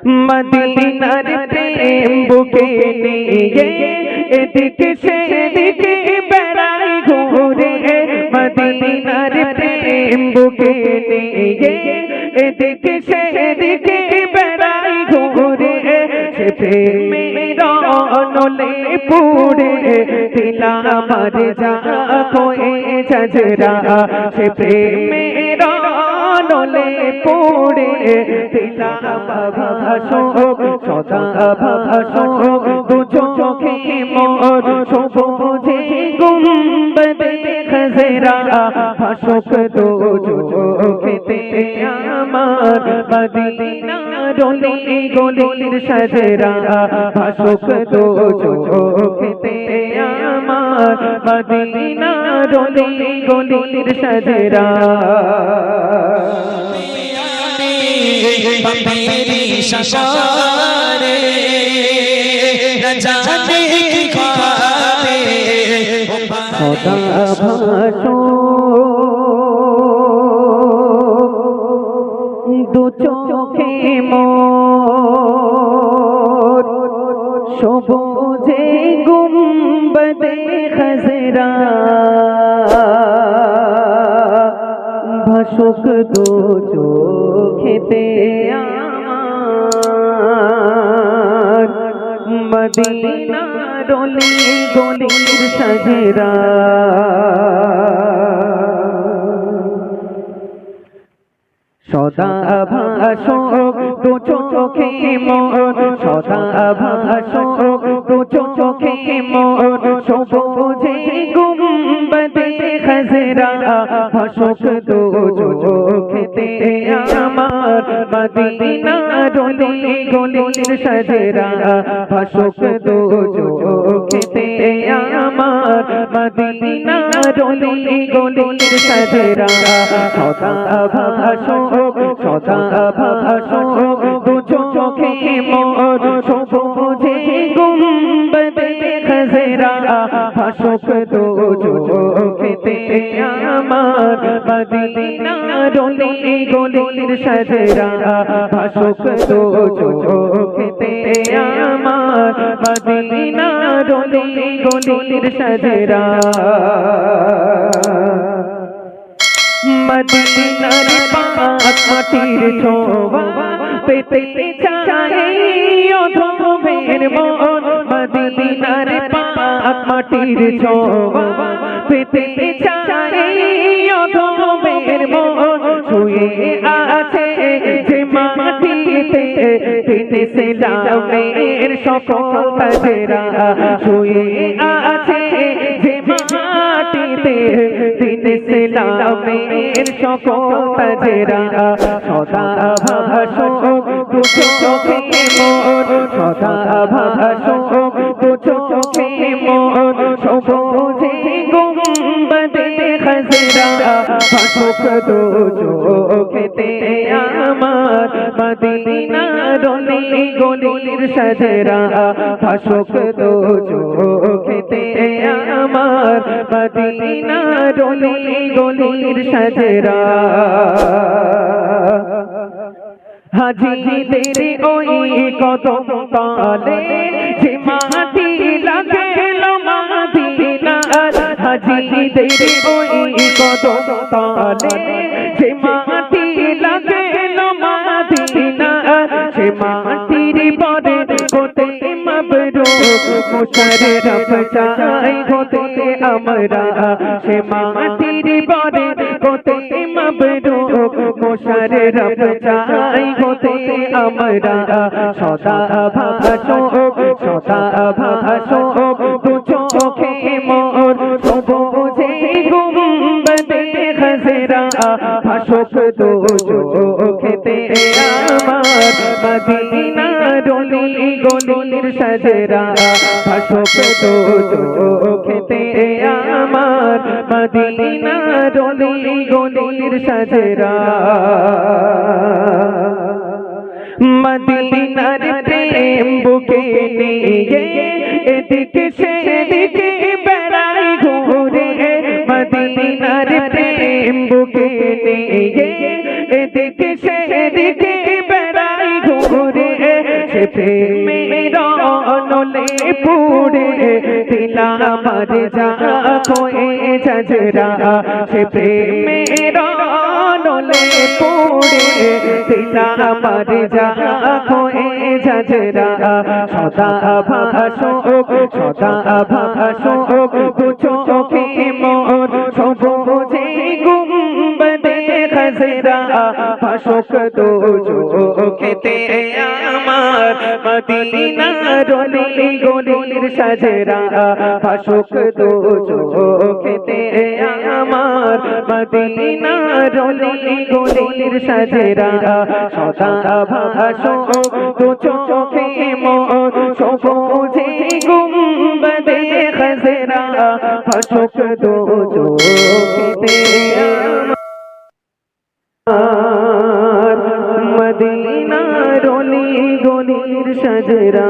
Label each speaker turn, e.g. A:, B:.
A: মদিনার প্রেম বুকে নিয়ে এদিকে সেদিকে বেড়াই ঘুরে মদিনার প্রেম বুকে নিয়ে এদিকে সেদিকে বেড়াই ঘুরে সে প্রেমের নলে পুড়ে দিল আমার যা কোয়ে ঝজরা সে প্রেমের নলে পুড়ে দিল ভাসুক সদা ভাসুক দু চোখে মোর সবুজে গুম্বদে খজরা ভাসুক দু চোখেতে আমার মদিনা রলি গলির সজরা ভাসুক দু চোখেতে আমার মদিনা রলি গলির সজরা
B: मेरी शशारे न जाने की ख्वाबे
A: खुदा भासो दो चोखे मोर সবুজে গুম্বদে খজরা ভাসুক দু চোখেতে আমার মদিনা রলি গলির সজরা সদা ভাসুক দু চোখে মোর সদা ভাসুক দু চোখে মোর সবুজে গুম্বদে খজরা ভাসুক দু চোখেতে আমার মদিনা রলি গলির সজরা ভাসুক দু চোখেতে আমার মদিনা রলি গলির সজরা সদা ভাসুক সদা ভাসুক দু চোখে মোর সবুজে গুম্বদে খজরা ভাসুক দু চোখেতে আমার মদিনা রলি গলির সজরা ভাসুক দু চোখেতে আমার মদিনা রলি গলির সজরা মদিনার পাক মাটির ছোঁয়া পেতে চাই অধমের মন মদিনার পাক মাটির ছোঁয়া পেতে চাই অধমের মন শুয়ে আছে যে মাটিতে তিনি সেলামের সকল তাজরা শুয়ে আছে যে মাটিতে তিনি সেলামের সকল তাজরা সদা ভাসুক দু চোখে মোর সদা ভাসুক দু চোখে মোর সবুজে গুম্বদে খজরা ভাসুক দু চোখেতে আমার মদিনা রলি গলির সজরা ভাসুক দু চোখেতে আমার মদিনা রলি গলির সজরা হাজিদের ওই কদম তলে যে মাটি লাগেল মদিনা হাজিদের ওই কদম তলে যে মাটি লাগেল মদিনা সে মাটির পরে গোতে মবরুক মুশাররফ চাই গোতে আমরা সে মাটির পরে গোতে মবরুক মুশাররফ চাই গোতে আমরা সদা ভাসুক দু চোখে মোর সবুজে গুম্বদে খজরা ভাসুক দু চোখেতে আমার মদিনা রলি গলির সজরা ভাসুক দু চোখেতে আমার মদিনা রলি গলির সজরা মদিনার প্রেম বুকে নিয়ে এদিকে সেদিকে বেড়াই ঘুরে মদিনার প্রেম বুকে নিয়ে এদিকে সেদিকে বেড়াই ঘুরে সে প্রেমের নলে পুড়ে দিল আমার যা কোয়ে ঝাঁঝরা সে প্রেমের নলে পুড়ে দিল আমার যা কোয়ে ঝাঁঝরা সদা ভাসুক দু চোখে মোর সবুজে গুম্বদে খজরা ভাসুক দু চোখেতে আমার মদিনার অলি গলির সাজরা ভাসুক দু চোখেতে আমার মদিনার অলি গলির সাজরা সদা ভাসুক দু চোখে মোর সবুজে গুম্বদে খজরা ভাসুক দু চোখেতে আমার মদিনার অলি গলির সাজরা।